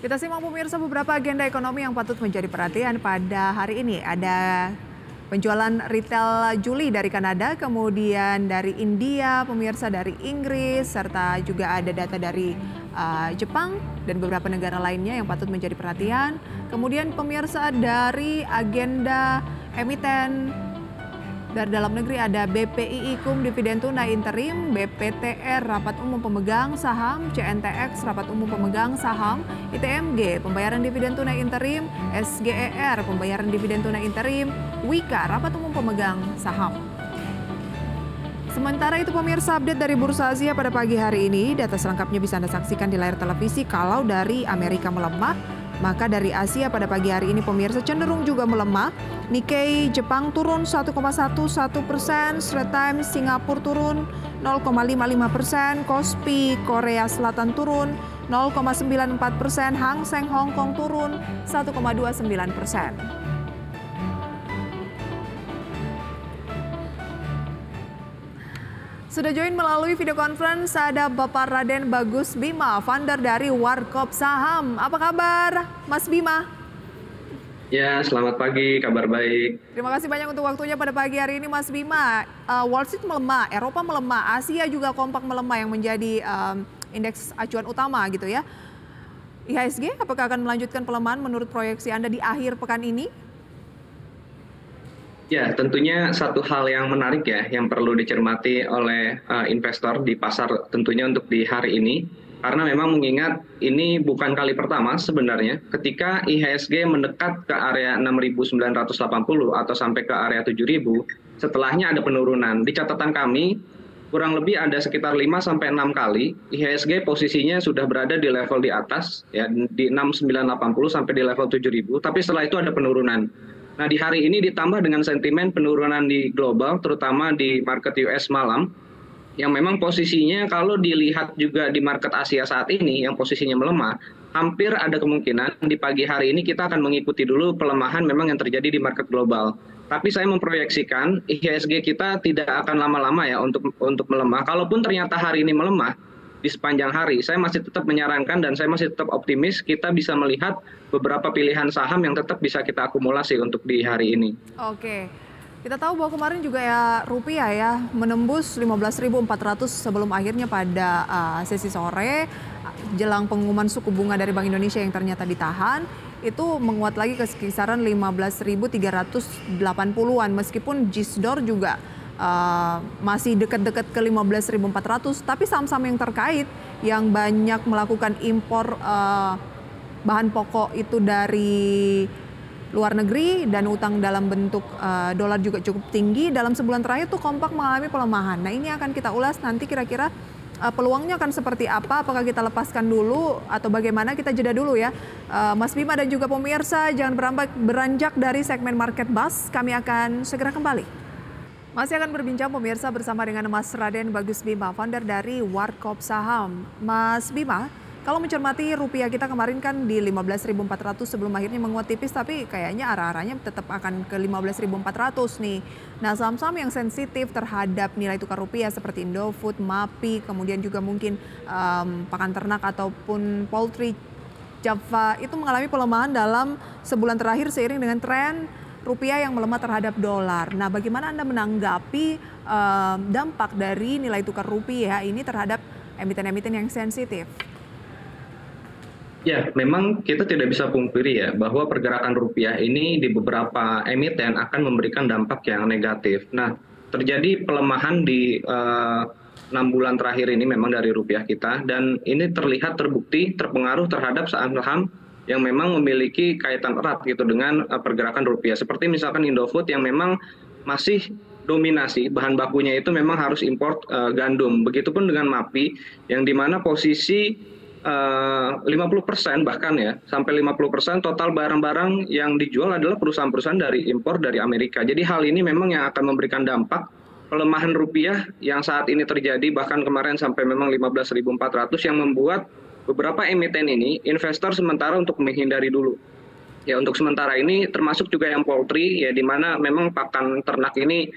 Kita simak pemirsa beberapa agenda ekonomi yang patut menjadi perhatian pada hari ini. Ada penjualan retail Juli dari Kanada, kemudian dari India, pemirsa dari Inggris, serta juga ada data dari Jepang dan beberapa negara lainnya yang patut menjadi perhatian. Kemudian pemirsa dari agenda emiten dari dalam negeri ada BPI IKUM dividen tunai interim, BPTR rapat umum pemegang saham, CNTX rapat umum pemegang saham, ITMG pembayaran dividen tunai interim, SGER pembayaran dividen tunai interim, Wika rapat umum pemegang saham. Sementara itu pemirsa, update dari Bursa Asia pada pagi hari ini, data selengkapnya bisa Anda saksikan di layar televisi. Kalau dari Amerika melemah, maka dari Asia pada pagi hari ini pemirsa cenderung juga melemah. Nikkei Jepang turun 1,11%, Straits Times Singapura turun 0,55%, Kospi Korea Selatan turun 0,94%, Hang Seng Hong Kong turun 1,29%. Sudah join melalui video conference ada Bapak Raden Bagus Bima, founder dari Warkop Saham. Apa kabar, Mas Bima? Ya, selamat pagi, kabar baik. Terima kasih banyak untuk waktunya pada pagi hari ini, Mas Bima. Wall Street melemah, Eropa melemah, Asia juga kompak melemah yang menjadi indeks acuan utama gitu ya. IHSG apakah akan melanjutkan pelemahan menurut proyeksi Anda di akhir pekan ini? Ya, tentunya satu hal yang menarik ya, yang perlu dicermati oleh investor di pasar tentunya untuk di hari ini. Karena memang mengingat ini bukan kali pertama sebenarnya ketika IHSG mendekat ke area 6.980 atau sampai ke area 7.000, setelahnya ada penurunan. Di catatan kami, kurang lebih ada sekitar 5-6 kali IHSG posisinya sudah berada di level di atas, ya, di 6.980 sampai di level 7.000, tapi setelah itu ada penurunan. Nah, di hari ini ditambah dengan sentimen penurunan di global, terutama di market US malam, yang memang posisinya kalau dilihat juga di market Asia saat ini, yang posisinya melemah, hampir ada kemungkinan di pagi hari ini kita akan mengikuti dulu pelemahan memang yang terjadi di market global. Tapi saya memproyeksikan IHSG kita tidak akan lama-lama ya untuk melemah. Kalaupun ternyata hari ini melemah, di sepanjang hari, saya masih tetap menyarankan dan saya masih tetap optimis kita bisa melihat beberapa pilihan saham yang tetap bisa kita akumulasi untuk di hari ini. Oke, kita tahu bahwa kemarin juga ya rupiah ya menembus 15.400 sebelum akhirnya pada sesi sore jelang pengumuman suku bunga dari Bank Indonesia yang ternyata ditahan, itu menguat lagi ke kisaran 15.380-an meskipun JISDOR juga masih dekat-dekat ke 15.400, tapi saham-saham yang terkait yang banyak melakukan impor bahan pokok itu dari luar negeri dan utang dalam bentuk dolar juga cukup tinggi dalam sebulan terakhir tuh kompak mengalami pelemahan. Nah, ini akan kita ulas nanti kira-kira peluangnya akan seperti apa, apakah kita lepaskan dulu atau bagaimana, kita jeda dulu ya. Mas Bima dan juga pemirsa jangan beranjak dari segmen Market Buzz, kami akan segera kembali. Masih akan berbincang pemirsa bersama dengan Mas Raden Bagus Bima, founder dari Warkop Saham. Mas Bima, kalau mencermati rupiah kita kemarin kan di 15.400 sebelum akhirnya menguat tipis, tapi kayaknya arah-arahnya tetap akan ke 15.400 nih. Nah, saham-saham yang sensitif terhadap nilai tukar rupiah seperti Indofood, MAPI, kemudian juga mungkin pakan ternak ataupun poultry, Java itu mengalami pelemahan dalam sebulan terakhir seiring dengan tren rupiah yang melemah terhadap dolar. Nah, bagaimana Anda menanggapi dampak dari nilai tukar rupiah ini terhadap emiten-emiten yang sensitif? Ya, memang kita tidak bisa pungkiri ya bahwa pergerakan rupiah ini di beberapa emiten akan memberikan dampak yang negatif. Nah, terjadi pelemahan di 6 bulan terakhir ini memang dari rupiah kita, dan ini terlihat terbukti terpengaruh terhadap saham-saham yang memang memiliki kaitan erat gitu dengan pergerakan rupiah. Seperti misalkan Indofood yang memang masih dominasi bahan bakunya itu memang harus import gandum. Begitupun dengan MAPI yang dimana posisi 50% bahkan ya sampai 50% total barang-barang yang dijual adalah perusahaan-perusahaan dari impor dari Amerika. Jadi hal ini memang yang akan memberikan dampak pelemahan rupiah yang saat ini terjadi, bahkan kemarin sampai memang 15.400, yang membuat beberapa emiten ini investor sementara untuk menghindari dulu. Ya, untuk sementara ini termasuk juga yang poultry ya, di mana memang pakan ternak ini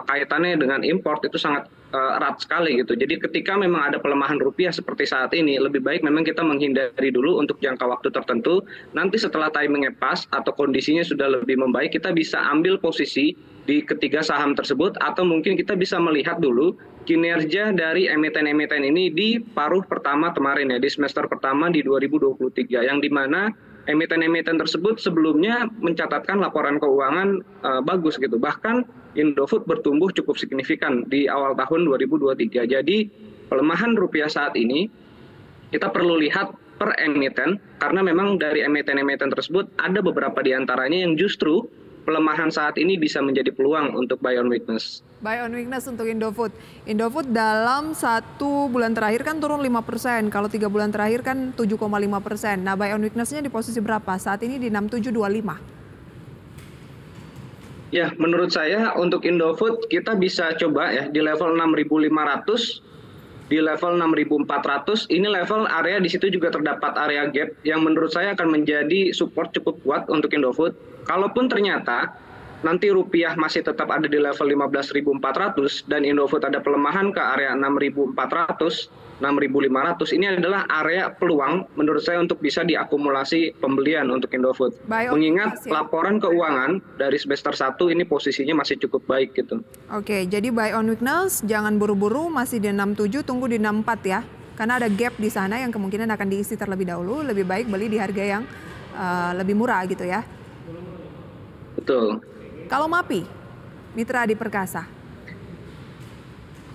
kaitannya dengan import itu sangat erat sekali gitu. Jadi ketika memang ada pelemahan rupiah seperti saat ini, lebih baik memang kita menghindari dulu untuk jangka waktu tertentu. Nanti setelah timingnya pas atau kondisinya sudah lebih membaik, kita bisa ambil posisi di ketiga saham tersebut, atau mungkin kita bisa melihat dulu kinerja dari emiten-emiten ini di paruh pertama kemarin ya, di semester pertama di 2023, yang dimana emiten-emiten tersebut sebelumnya mencatatkan laporan keuangan bagus gitu. Bahkan Indofood bertumbuh cukup signifikan di awal tahun 2023. Jadi pelemahan rupiah saat ini kita perlu lihat per emiten, karena memang dari emiten-emiten tersebut ada beberapa di antaranya yang justru pelemahan saat ini bisa menjadi peluang untuk buy on weakness. Buy on weakness untuk Indofood. Indofood dalam 1 bulan terakhir kan turun 5%, kalau 3 bulan terakhir kan 7,5%. Nah, buy on weakness-nya di posisi berapa? Saat ini di 6725. Ya, menurut saya untuk Indofood kita bisa coba ya di level 6.500, di level 6.400. Ini level area, di situ juga terdapat area gap yang menurut saya akan menjadi support cukup kuat untuk Indofood. Kalaupun ternyata nanti rupiah masih tetap ada di level 15.400 dan Indofood ada pelemahan ke area 6.400, 6.500, ini adalah area peluang menurut saya untuk bisa diakumulasi pembelian untuk Indofood. Mengingat laporan keuangan dari semester 1 ini posisinya masih cukup baik gitu. Oke, jadi buy on weakness, jangan buru-buru, masih di 67, tunggu di 64 ya. Karena ada gap di sana yang kemungkinan akan diisi terlebih dahulu, lebih baik beli di harga yang lebih murah gitu ya. Betul. Kalau MAPI, Mitra Adi Perkasa.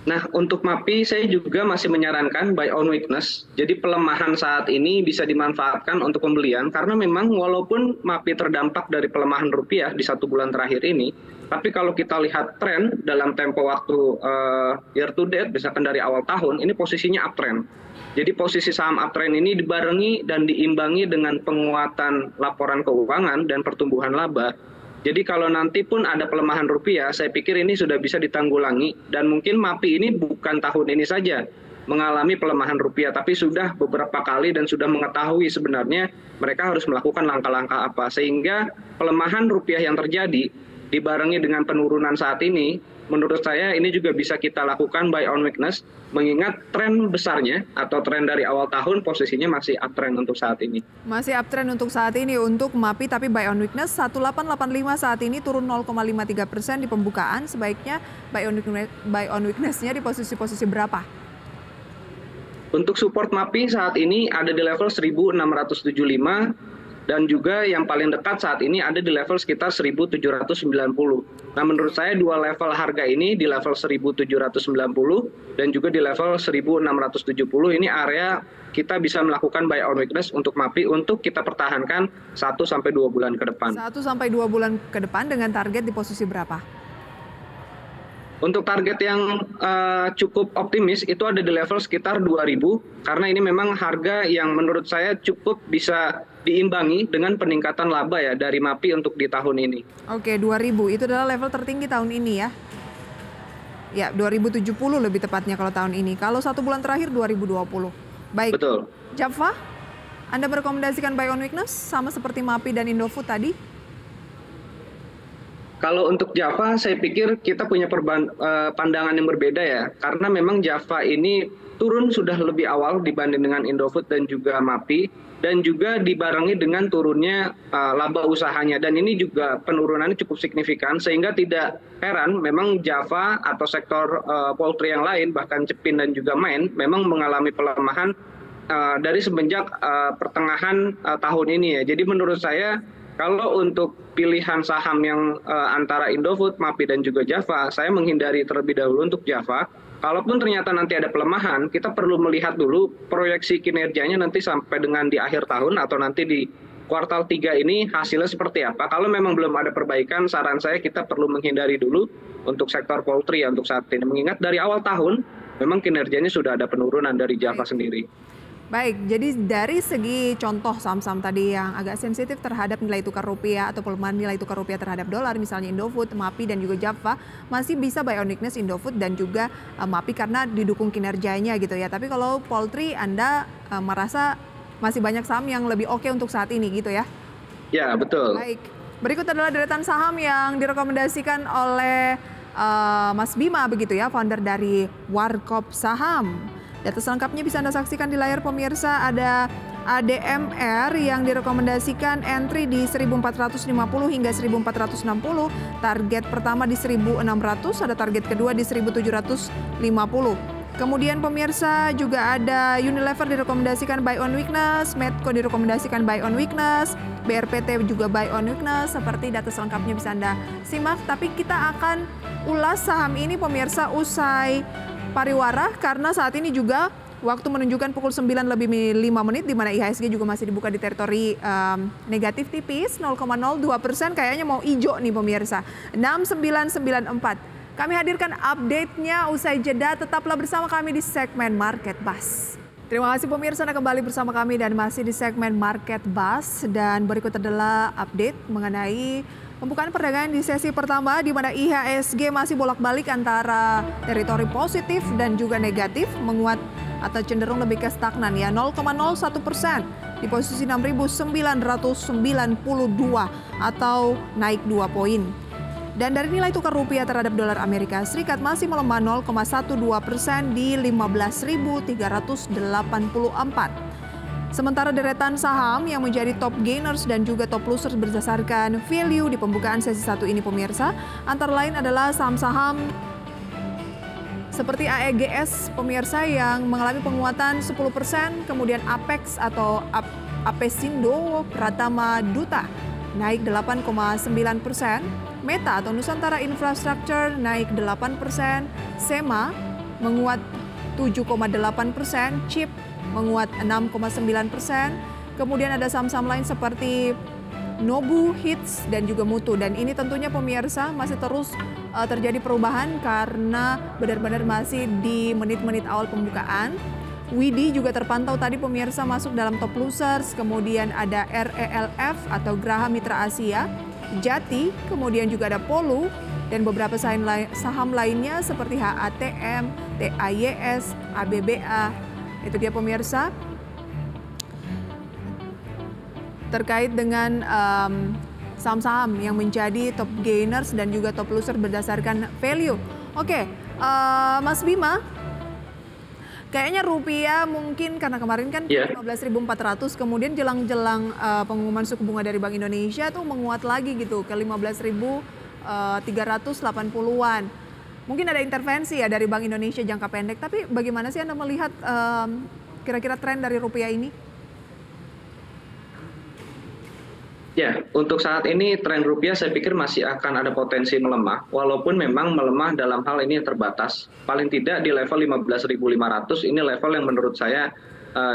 Nah, untuk MAPI saya juga masih menyarankan buy on weakness. Jadi pelemahan saat ini bisa dimanfaatkan untuk pembelian, karena memang walaupun MAPI terdampak dari pelemahan rupiah di 1 bulan terakhir ini, tapi kalau kita lihat tren dalam tempo waktu year to date, misalkan dari awal tahun, ini posisinya uptrend. Jadi posisi saham uptrend ini dibarengi dan diimbangi dengan penguatan laporan keuangan dan pertumbuhan laba. Jadi kalau nanti pun ada pelemahan rupiah, saya pikir ini sudah bisa ditanggulangi, dan mungkin MAPI ini bukan tahun ini saja mengalami pelemahan rupiah, tapi sudah beberapa kali dan sudah mengetahui sebenarnya mereka harus melakukan langkah-langkah apa, sehingga pelemahan rupiah yang terjadi dibarengi dengan penurunan saat ini, menurut saya ini juga bisa kita lakukan buy on weakness, mengingat tren besarnya atau tren dari awal tahun posisinya masih uptrend untuk saat ini. Masih uptrend untuk saat ini untuk MAPI, tapi buy on weakness 1885 saat ini turun 0,53% di pembukaan. Sebaiknya buy on weakness-nya di posisi berapa? Untuk support MAPI saat ini ada di level 1675. Dan juga yang paling dekat saat ini ada di level sekitar 1790. Nah, menurut saya dua level harga ini di level 1790 dan juga di level 1670 ini area kita bisa melakukan buy on weakness untuk MAPI untuk kita pertahankan 1-2 bulan ke depan. 1-2 bulan ke depan dengan target di posisi berapa? Untuk target yang cukup optimis itu ada di level sekitar 2000, karena ini memang harga yang menurut saya cukup bisa diimbangi dengan peningkatan laba ya dari MAPI untuk di tahun ini. Oke, 2000 itu adalah level tertinggi tahun ini ya. Ya, 2070 lebih tepatnya kalau tahun ini. Kalau 1 bulan terakhir 2020. Baik. Betul. Java, Anda merekomendasikan buy on weakness sama seperti MAPI dan Indofood tadi? Kalau untuk Java, saya pikir kita punya pandangan yang berbeda ya. Karena memang Java ini turun sudah lebih awal dibanding dengan Indofood dan juga MAPI. Dan juga dibarengi dengan turunnya laba usahanya. Dan ini juga penurunannya cukup signifikan. Sehingga tidak heran memang Java atau sektor poultry yang lain, bahkan Cepin dan juga Main, memang mengalami pelemahan dari semenjak pertengahan tahun ini ya. Jadi menurut saya, kalau untuk pilihan saham yang antara Indofood, MAPI dan juga Java, saya menghindari terlebih dahulu untuk Java. Kalaupun ternyata nanti ada pelemahan, kita perlu melihat dulu proyeksi kinerjanya nanti sampai dengan di akhir tahun atau nanti di kuartal 3 ini hasilnya seperti apa. Kalau memang belum ada perbaikan, saran saya kita perlu menghindari dulu untuk sektor poultry ya untuk saat ini. Mengingat dari awal tahun memang kinerjanya sudah ada penurunan dari Java sendiri. Baik, jadi dari segi contoh saham-saham tadi yang agak sensitif terhadap nilai tukar rupiah atau pelemahan nilai tukar rupiah terhadap dolar, misalnya Indofood, MAPI dan juga Java, masih bisa buy on weakness Indofood dan juga MAPI karena didukung kinerjanya gitu ya. Tapi kalau poultry Anda merasa masih banyak saham yang lebih oke untuk saat ini gitu ya? Ya, betul. Baik, berikut adalah deretan saham yang direkomendasikan oleh Mas Bima begitu ya, founder dari Warkop Saham. Data selengkapnya bisa Anda saksikan di layar pemirsa. Ada ADMR yang direkomendasikan entry di 1450 hingga 1460, target pertama di 1600, ada target kedua di 1750. Kemudian pemirsa juga ada Unilever direkomendasikan buy on weakness, Medco direkomendasikan buy on weakness, BRPT juga buy on weakness, seperti data selengkapnya bisa Anda simak. Tapi kita akan ulas saham ini pemirsa usai pariwara, karena saat ini juga waktu menunjukkan pukul 9 lebih 5 menit, di mana IHSG juga masih dibuka di teritori negatif tipis, 0,02%, kayaknya mau hijau nih pemirsa, 6994. Kami hadirkan update-nya usai jeda, tetaplah bersama kami di segmen Market Buzz. Terima kasih pemirsa, Anda kembali bersama kami dan masih di segmen Market Buzz. Dan berikut adalah update mengenai pembukaan perdagangan di sesi pertama, di mana IHSG masih bolak-balik antara teritori positif dan juga negatif, menguat atau cenderung lebih ke stagnan ya, 0,01% di posisi 6.992 atau naik 2 poin. Dan dari nilai tukar rupiah terhadap dolar Amerika Serikat masih melemah 0,12% di 15.384. Sementara deretan saham yang menjadi top gainers dan juga top losers berdasarkan value di pembukaan sesi 1 ini pemirsa, antara lain adalah saham-saham seperti AEGS pemirsa yang mengalami penguatan 10%, kemudian Apex atau Apesindo Pratama Duta naik 8,9%, Meta atau Nusantara Infrastructure naik 8%, SEMA menguat 7,8%, CHIP menguat 6,9%, kemudian ada saham-saham lain seperti Nobu, Hits, dan juga Mutu. Dan ini tentunya pemirsa masih terus terjadi perubahan karena benar-benar masih di menit-menit awal pembukaan. WIDI juga terpantau tadi pemirsa masuk dalam top losers, kemudian ada RELF atau Graha Mitra Asia, Jati, kemudian juga ada Polu, dan beberapa saham lainnya seperti HATM, TAYS, ABBA. Itu dia pemirsa. Terkait dengan saham-saham yang menjadi top gainers dan juga top loser berdasarkan value. Oke, Mas Bima, kayaknya rupiah mungkin karena kemarin kan 15.400, kemudian jelang-jelang pengumuman suku bunga dari Bank Indonesia tuh menguat lagi gitu ke 15.380-an. Mungkin ada intervensi ya dari Bank Indonesia jangka pendek, tapi bagaimana sih Anda melihat kira-kira tren dari rupiah ini? Ya, untuk saat ini tren rupiah saya pikir masih akan ada potensi melemah, walaupun memang melemah dalam hal ini terbatas. Paling tidak di level 15.500, ini level yang menurut saya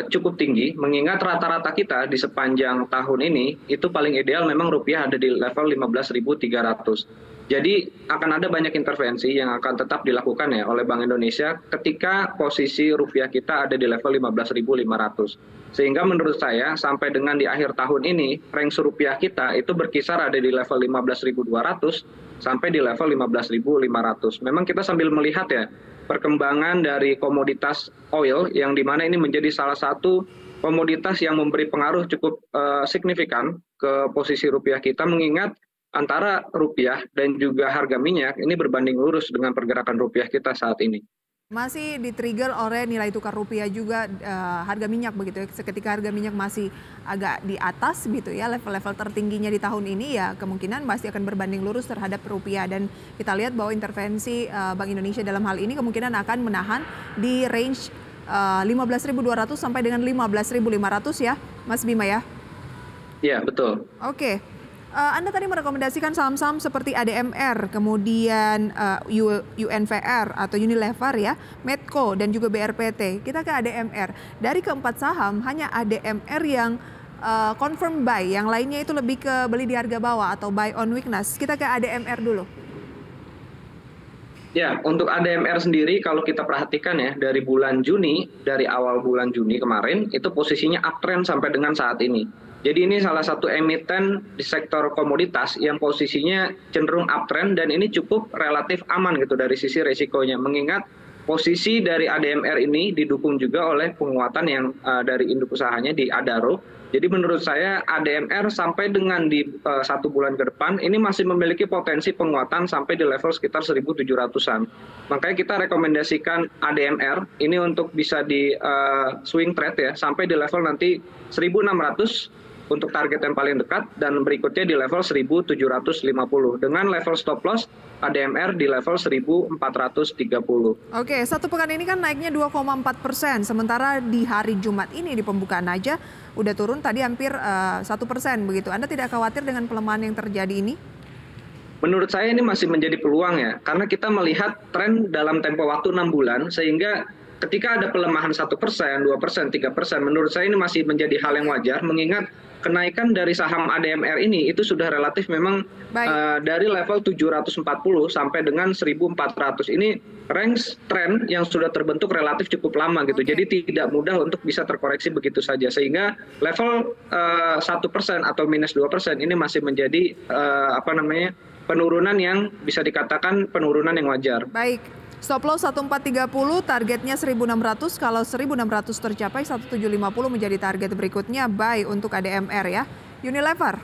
cukup tinggi, mengingat rata-rata kita di sepanjang tahun ini, itu paling ideal memang rupiah ada di level 15.300. Jadi akan ada banyak intervensi yang akan tetap dilakukan ya oleh Bank Indonesia ketika posisi rupiah kita ada di level 15.500. Sehingga menurut saya sampai dengan di akhir tahun ini range rupiah kita itu berkisar ada di level 15.200 sampai di level 15.500. Memang kita sambil melihat ya perkembangan dari komoditas oil yang dimana ini menjadi salah satu komoditas yang memberi pengaruh cukup signifikan ke posisi rupiah kita, mengingat antara rupiah dan juga harga minyak ini berbanding lurus dengan pergerakan rupiah kita saat ini. Masih di-trigger oleh nilai tukar rupiah juga harga minyak begitu ya. Ketika harga minyak masih agak di atas gitu ya, level-level tertingginya di tahun ini ya kemungkinan masih akan berbanding lurus terhadap rupiah. Dan kita lihat bahwa intervensi Bank Indonesia dalam hal ini kemungkinan akan menahan di range 15.200 sampai dengan 15.500 ya Mas Bima ya? Iya, betul. Oke. Anda tadi merekomendasikan saham-saham seperti ADMR, kemudian UNVR atau Unilever ya, Medco dan juga BRPT. Kita ke ADMR. Dari keempat saham hanya ADMR yang confirm buy, yang lainnya itu lebih ke beli di harga bawah atau buy on weakness. Kita ke ADMR dulu. Ya, untuk ADMR sendiri kalau kita perhatikan ya dari bulan Juni, dari awal bulan Juni kemarin itu posisinya uptrend sampai dengan saat ini. Jadi ini salah satu emiten di sektor komoditas yang posisinya cenderung uptrend dan ini cukup relatif aman gitu dari sisi resikonya. Mengingat posisi dari ADMR ini didukung juga oleh penguatan yang dari induk usahanya di Adaro. Jadi menurut saya ADMR sampai dengan di 1 bulan ke depan ini masih memiliki potensi penguatan sampai di level sekitar 1.700-an. Makanya kita rekomendasikan ADMR ini untuk bisa di swing trade ya sampai di level nanti 1.600 untuk target yang paling dekat, dan berikutnya di level 1.750 dengan level stop loss ADMR di level 1.430. Oke, 1 pekan ini kan naiknya 2,4%, sementara di hari Jumat ini di pembukaan aja udah turun tadi hampir 1% begitu. Anda tidak khawatir dengan pelemahan yang terjadi ini? Menurut saya ini masih menjadi peluang ya, karena kita melihat tren dalam tempo waktu 6 bulan, sehingga ketika ada pelemahan 1%, 2%, 3%, menurut saya ini masih menjadi hal yang wajar, mengingat kenaikan dari saham ADMR ini itu sudah relatif memang dari level 740 sampai dengan 1.400. Ini range trend yang sudah terbentuk relatif cukup lama gitu. Jadi tidak mudah untuk bisa terkoreksi begitu saja. Sehingga level 1% atau minus 2% ini masih menjadi penurunan yang bisa dikatakan penurunan yang wajar. Baik. Stop loss 1430, targetnya 1.600. Kalau 1.600 tercapai, 1.750 menjadi target berikutnya. Buy untuk ADMR ya. Unilever.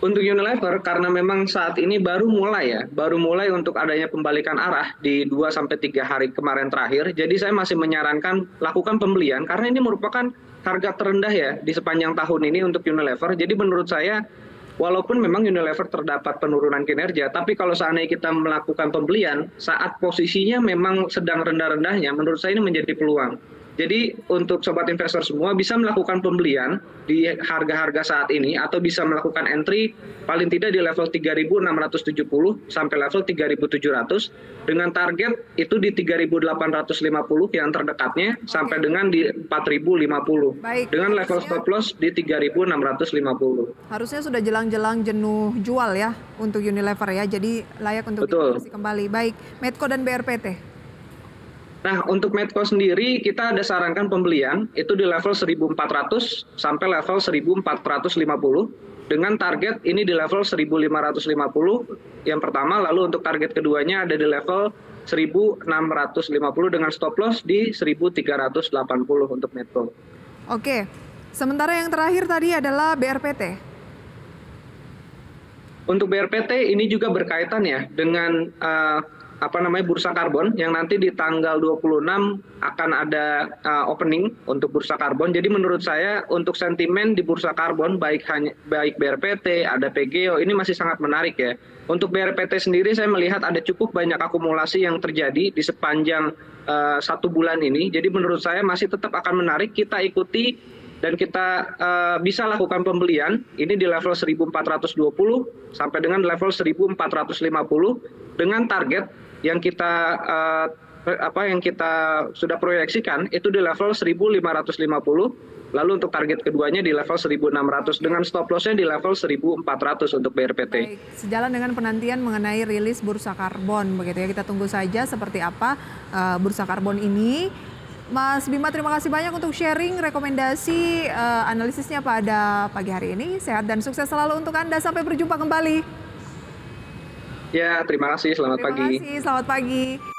Untuk Unilever, karena memang saat ini baru mulai untuk adanya pembalikan arah di 2-3 hari kemarin terakhir. Jadi saya masih menyarankan lakukan pembelian, karena ini merupakan harga terendah ya di sepanjang tahun ini untuk Unilever. Jadi menurut saya, walaupun memang Unilever terdapat penurunan kinerja, tapi kalau seandainya kita melakukan pembelian saat posisinya memang sedang rendah-rendahnya, menurut saya ini menjadi peluang. Jadi untuk sobat investor semua bisa melakukan pembelian di harga-harga saat ini atau bisa melakukan entry paling tidak di level 3.670 sampai level 3.700 dengan target itu di 3.850 yang terdekatnya sampai dengan di 4.050. Baik, dengan level stop loss di 3.650. Harusnya sudah jelang-jelang jenuh jual ya untuk Unilever ya. Jadi layak untuk investasi kembali. Baik, Medco dan BRPT. Nah, untuk Medco sendiri kita ada sarankan pembelian itu di level 1.400 sampai level 1.450 dengan target ini di level 1.550 yang pertama, lalu untuk target keduanya ada di level 1.650 dengan stop loss di 1.380 untuk Medco. Oke, sementara yang terakhir tadi adalah BRPT. Untuk BRPT ini juga berkaitan ya dengan bursa karbon yang nanti di tanggal 26 akan ada opening untuk bursa karbon. Jadi menurut saya untuk sentimen di bursa karbon baik BRPT, ada PGO ini masih sangat menarik ya. Untuk BRPT sendiri saya melihat ada cukup banyak akumulasi yang terjadi di sepanjang 1 bulan ini. Jadi menurut saya masih tetap akan menarik, kita ikuti dan kita bisa lakukan pembelian ini di level 1.420 sampai dengan level 1.450 dengan target yang kita sudah proyeksikan itu di level 1.550, lalu untuk target keduanya di level 1.600 dengan stop lossnya di level 1.400 untuk BRPT. Baik, sejalan dengan penantian mengenai rilis bursa karbon begitu ya, kita tunggu saja seperti apa bursa karbon ini. Mas Bima, terima kasih banyak untuk sharing rekomendasi analisisnya pada pagi hari ini. Sehat dan sukses selalu untuk Anda. Sampai berjumpa kembali. Ya, terima kasih. Selamat pagi. Terima kasih. Selamat pagi.